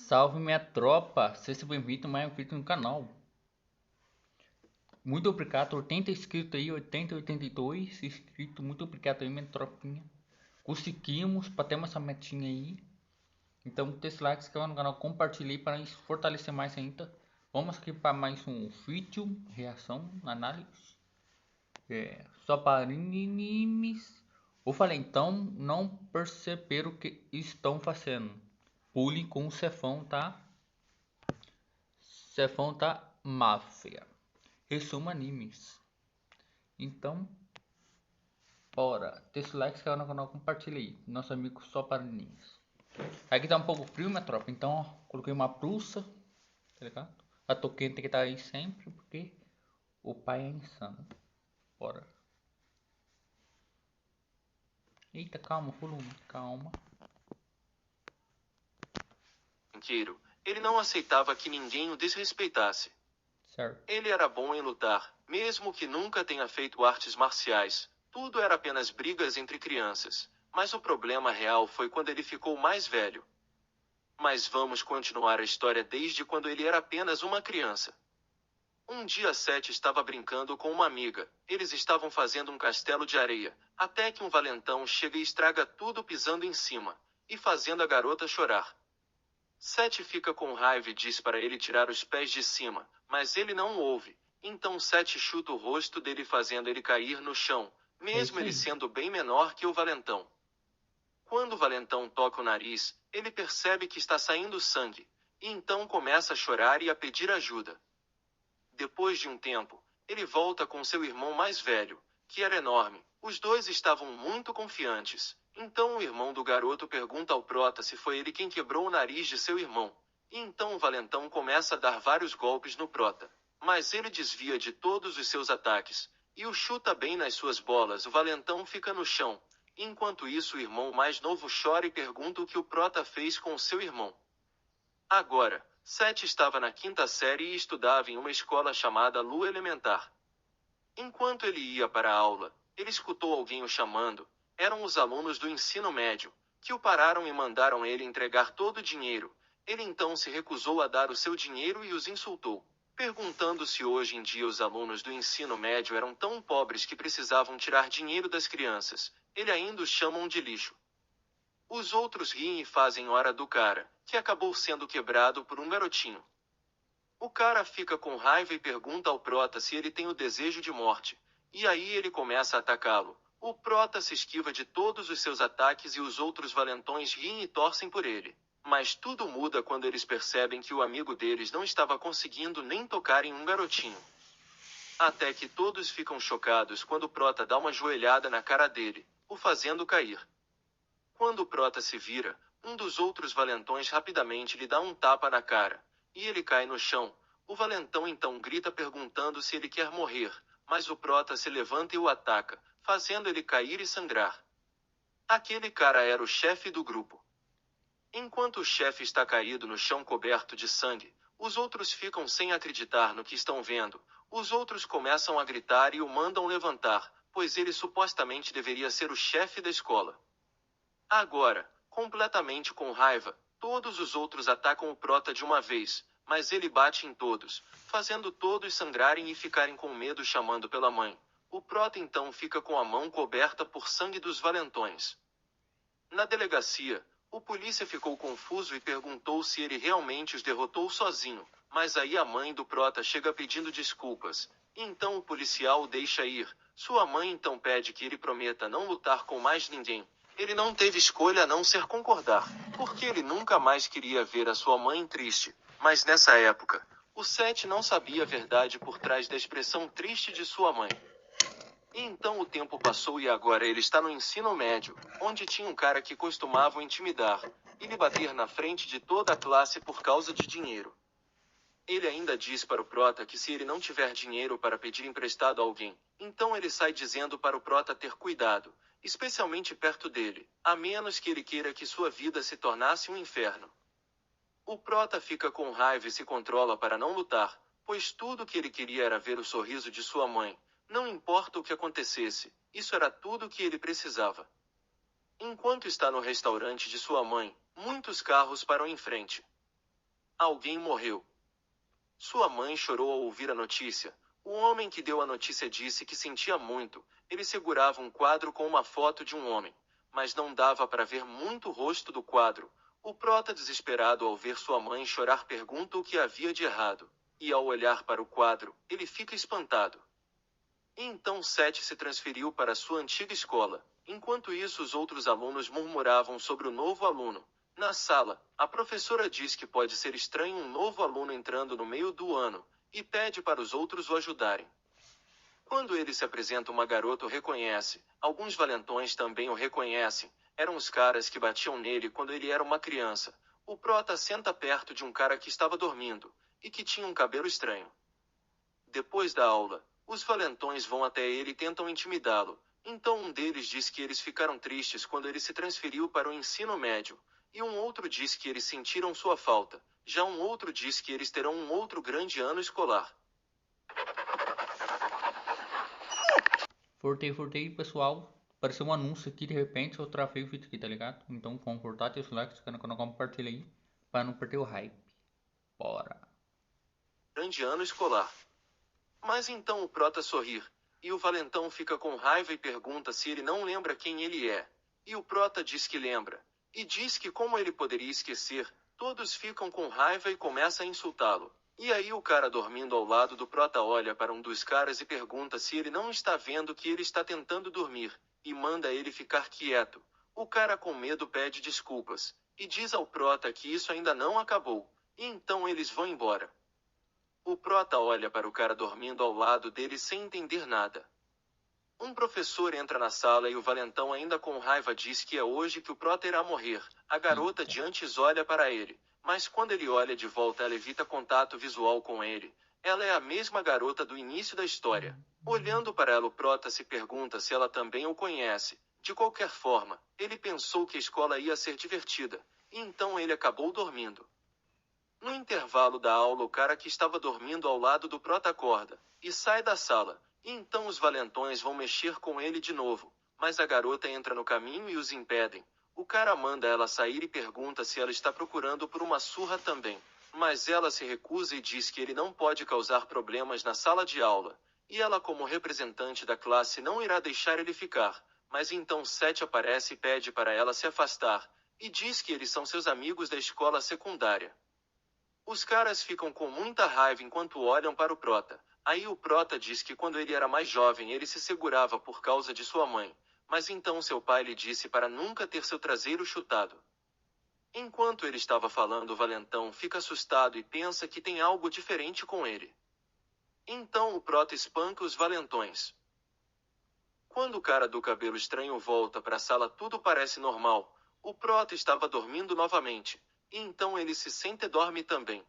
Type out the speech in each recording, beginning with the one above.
Salve minha tropa, seja bem-vindo a mais um vídeo no canal. Muito obrigado, 80 inscritos aí, 80, 82 inscritos, muito obrigado aí minha tropinha. Conseguimos, batemos essa metinha aí. Então deixa o like, se inscreva no canal, compartilhe aí para fortalecer mais ainda. Vamos aqui para mais um vídeo, reação, análise. Só para animes. Eu falei, então não perceberam o que estão fazendo. Pule com o Cefão, tá? Cefão tá máfia. Resumo animes. Então, bora. Deixa o like, se inscreve no canal, compartilha aí. Nosso amigo só para animes. Aqui tá um pouco frio, minha tropa. Então, ó, coloquei uma blusa. Tá ligado? A touquinha tem que estar aí sempre, porque o pai é insano. Bora. Eita, calma, volume. Calma. Ele não aceitava que ninguém o desrespeitasse. Certo. Ele era bom em lutar, mesmo que nunca tenha feito artes marciais. Tudo era apenas brigas entre crianças. Mas o problema real foi quando ele ficou mais velho. Mas vamos continuar a história desde quando ele era apenas uma criança. Um dia Seth estava brincando com uma amiga. Eles estavam fazendo um castelo de areia, até que um valentão chega e estraga tudo pisando em cima, e fazendo a garota chorar. Seth fica com raiva e diz para ele tirar os pés de cima, mas ele não o ouve. Então Seth chuta o rosto dele fazendo ele cair no chão, É mesmo isso ele aí. sendo bem menor que o valentão. Quando o valentão toca o nariz, ele percebe que está saindo sangue, e então começa a chorar e a pedir ajuda. Depois de um tempo, ele volta com seu irmão mais velho, que era enorme. Os dois estavam muito confiantes. Então o irmão do garoto pergunta ao prota se foi ele quem quebrou o nariz de seu irmão. E então o valentão começa a dar vários golpes no prota. Mas ele desvia de todos os seus ataques, e o chuta bem nas suas bolas. O valentão fica no chão. Enquanto isso o irmão mais novo chora e pergunta o que o prota fez com seu irmão. Agora, Seth estava na quinta série e estudava em uma escola chamada Lua Elementar. Enquanto ele ia para a aula, ele escutou alguém o chamando. Eram os alunos do ensino médio, que o pararam e mandaram ele entregar todo o dinheiro. Ele então se recusou a dar o seu dinheiro e os insultou, perguntando se hoje em dia os alunos do ensino médio eram tão pobres que precisavam tirar dinheiro das crianças. Ele ainda os chamam de lixo. Os outros riem e fazem hora do cara, que acabou sendo quebrado por um garotinho. O cara fica com raiva e pergunta ao prota se ele tem o desejo de morte. E aí ele começa a atacá-lo. O prota se esquiva de todos os seus ataques e os outros valentões riem e torcem por ele. Mas tudo muda quando eles percebem que o amigo deles não estava conseguindo nem tocar em um garotinho. Até que todos ficam chocados quando o prota dá uma joelhada na cara dele, o fazendo cair. Quando o prota se vira, um dos outros valentões rapidamente lhe dá um tapa na cara, e ele cai no chão. O valentão então grita perguntando se ele quer morrer, mas o prota se levanta e o ataca, fazendo ele cair e sangrar. Aquele cara era o chefe do grupo. Enquanto o chefe está caído no chão coberto de sangue, os outros ficam sem acreditar no que estão vendo. Os outros começam a gritar e o mandam levantar, pois ele supostamente deveria ser o chefe da escola. Agora, completamente com raiva, todos os outros atacam o prota de uma vez, mas ele bate em todos, fazendo todos sangrarem e ficarem com medo chamando pela mãe. O prota então fica com a mão coberta por sangue dos valentões. Na delegacia, o polícia ficou confuso e perguntou se ele realmente os derrotou sozinho, mas aí a mãe do prota chega pedindo desculpas. Então o policial o deixa ir. Sua mãe então pede que ele prometa não lutar com mais ninguém. Ele não teve escolha a não ser concordar, porque ele nunca mais queria ver a sua mãe triste. Mas nessa época, o Seth não sabia a verdade por trás da expressão triste de sua mãe. E então o tempo passou e agora ele está no ensino médio, onde tinha um cara que costumava o intimidar e lhe bater na frente de toda a classe por causa de dinheiro. Ele ainda diz para o prota que se ele não tiver dinheiro para pedir emprestado a alguém, então ele sai dizendo para o prota ter cuidado, especialmente perto dele, a menos que ele queira que sua vida se tornasse um inferno. O prota fica com raiva e se controla para não lutar, pois tudo que ele queria era ver o sorriso de sua mãe. Não importa o que acontecesse, isso era tudo que ele precisava. Enquanto está no restaurante de sua mãe, muitos carros param em frente. Alguém morreu. Sua mãe chorou ao ouvir a notícia. O homem que deu a notícia disse que sentia muito. Ele segurava um quadro com uma foto de um homem, mas não dava para ver muito o rosto do quadro. O prota, desesperado ao ver sua mãe chorar, pergunta o que havia de errado. E ao olhar para o quadro, ele fica espantado. Então Seth se transferiu para sua antiga escola. Enquanto isso, os outros alunos murmuravam sobre o novo aluno. Na sala, a professora diz que pode ser estranho um novo aluno entrando no meio do ano, e pede para os outros o ajudarem. Quando ele se apresenta, uma garota o reconhece. Alguns valentões também o reconhecem. Eram os caras que batiam nele quando ele era uma criança. O prota senta perto de um cara que estava dormindo, e que tinha um cabelo estranho. Depois da aula, os valentões vão até ele e tentam intimidá-lo. Então um deles diz que eles ficaram tristes quando ele se transferiu para o ensino médio, e um outro diz que eles sentiram sua falta. Já um outro diz que eles terão um outro grande ano escolar. Fortei, pessoal. Apareceu um anúncio aqui de repente, eu travei o vídeo aqui, tá ligado? Então, vamos cortar, teu like, se inscreve no canal, compartilha aí, para não perder o hype. Bora. Grande ano escolar. Mas então o prota sorri, e o valentão fica com raiva e pergunta se ele não lembra quem ele é. E o prota diz que lembra, e diz que como ele poderia esquecer. Todos ficam com raiva e começam a insultá-lo. E aí o cara dormindo ao lado do prota olha para um dos caras e pergunta se ele não está vendo que ele está tentando dormir, e manda ele ficar quieto. O cara com medo pede desculpas, e diz ao prota que isso ainda não acabou, e então eles vão embora. O prota olha para o cara dormindo ao lado dele sem entender nada. Um professor entra na sala e o valentão, ainda com raiva, diz que é hoje que o prota irá morrer. A garota de antes olha para ele, mas quando ele olha de volta, ela evita contato visual com ele. Ela é a mesma garota do início da história. Olhando para ela, o prota se pergunta se ela também o conhece. De qualquer forma, ele pensou que a escola ia ser divertida, e então ele acabou dormindo. No intervalo da aula, o cara que estava dormindo ao lado do prota acorda, e sai da sala. E então os valentões vão mexer com ele de novo, mas a garota entra no caminho e os impedem. O cara manda ela sair e pergunta se ela está procurando por uma surra também. Mas ela se recusa e diz que ele não pode causar problemas na sala de aula. E ela, como representante da classe, não irá deixar ele ficar. Mas então Seth aparece e pede para ela se afastar, e diz que eles são seus amigos da escola secundária. Os caras ficam com muita raiva enquanto olham para o prota. Aí o prota diz que quando ele era mais jovem ele se segurava por causa de sua mãe, mas então seu pai lhe disse para nunca ter seu traseiro chutado. Enquanto ele estava falando, o valentão fica assustado e pensa que tem algo diferente com ele. Então o prota espanca os valentões. Quando o cara do cabelo estranho volta para a sala, tudo parece normal. O prota estava dormindo novamente, e então ele se sente e dorme também.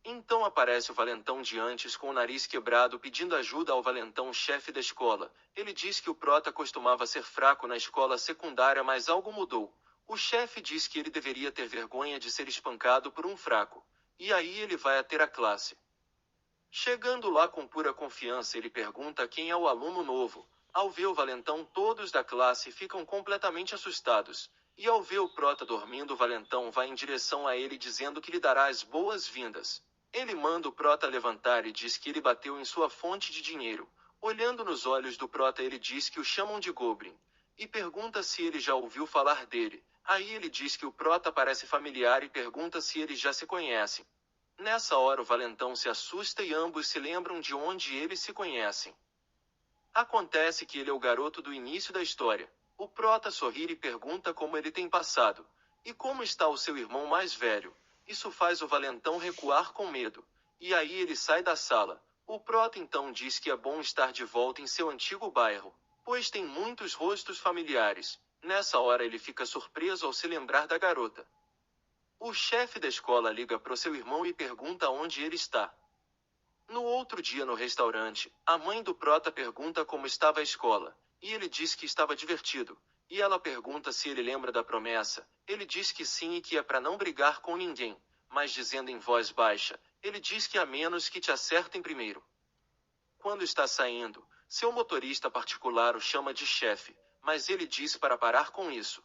Então aparece o valentão de antes com o nariz quebrado pedindo ajuda ao valentão chefe da escola. Ele diz que o prota costumava ser fraco na escola secundária, mas algo mudou. O chefe diz que ele deveria ter vergonha de ser espancado por um fraco. E aí ele vai até a classe. Chegando lá com pura confiança, ele pergunta quem é o aluno novo. Ao ver o valentão, todos da classe ficam completamente assustados. E ao ver o prota dormindo, o valentão vai em direção a ele dizendo que lhe dará as boas-vindas. Ele manda o prota levantar e diz que ele bateu em sua fonte de dinheiro. Olhando nos olhos do prota, ele diz que o chamam de Goblin. E pergunta se ele já ouviu falar dele. Aí ele diz que o prota parece familiar e pergunta se eles já se conhecem. Nessa hora o valentão se assusta e ambos se lembram de onde eles se conhecem. Acontece que ele é o garoto do início da história. O prota sorri e pergunta como ele tem passado. E como está o seu irmão mais velho. Isso faz o valentão recuar com medo. E aí ele sai da sala. O prota então diz que é bom estar de volta em seu antigo bairro, pois tem muitos rostos familiares. Nessa hora ele fica surpreso ao se lembrar da garota. O chefe da escola liga para o seu irmão e pergunta onde ele está. No outro dia no restaurante, a mãe do prota pergunta como estava a escola, e ele diz que estava divertido. E ela pergunta se ele lembra da promessa. Ele diz que sim e que é para não brigar com ninguém, mas dizendo em voz baixa, ele diz que a menos que te acertem primeiro. Quando está saindo, seu motorista particular o chama de chefe, mas ele diz para parar com isso.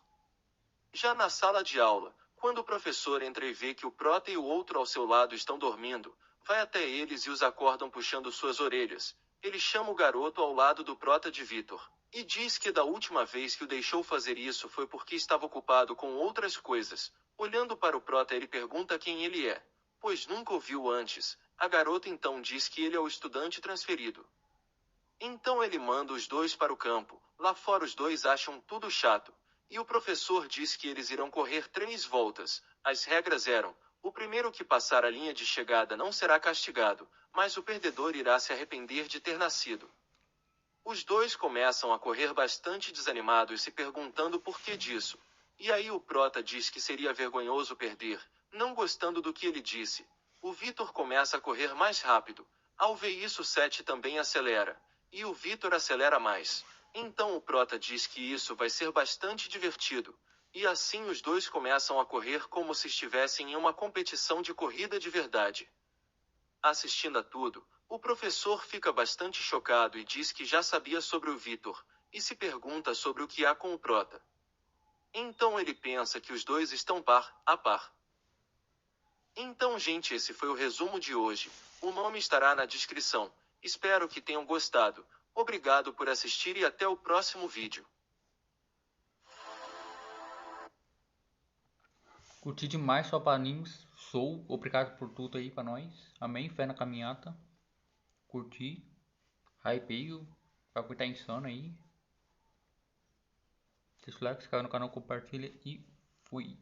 Já na sala de aula, Quando o professor entra e vê que o Prota e o outro ao seu lado estão dormindo, vai até eles e os acordam puxando suas orelhas. Ele chama o garoto ao lado do Prota de Vitor, e diz que da última vez que o deixou fazer isso foi porque estava ocupado com outras coisas. Olhando para o Prota, ele pergunta quem ele é, pois nunca o viu antes. A garota então diz que ele é o estudante transferido. Então ele manda os dois para o campo. Lá fora os dois acham tudo chato. E o professor diz que eles irão correr 3 voltas. As regras eram: o primeiro que passar a linha de chegada não será castigado, mas o perdedor irá se arrepender de ter nascido. Os dois começam a correr bastante desanimados, se perguntando por que disso. E aí o Prota diz que seria vergonhoso perder, não gostando do que ele disse. O Vitor começa a correr mais rápido. Ao ver isso, Sete também acelera. E o Vitor acelera mais. Então o Prota diz que isso vai ser bastante divertido. E assim os dois começam a correr como se estivessem em uma competição de corrida de verdade. Assistindo a tudo, o professor fica bastante chocado e diz que já sabia sobre o Vitor, e se pergunta sobre o que há com o Prota. Então ele pensa que os dois estão par a par. Então, gente, esse foi o resumo de hoje. O nome estará na descrição. Espero que tenham gostado. Obrigado por assistir e até o próximo vídeo. Curti demais só para animes. Sou. Obrigado por tudo aí pra nós. Amém. Fé na caminhada. Curti. Hypei. O bagulho tá insano aí. Deixa o like, se inscreve no canal, compartilha e fui.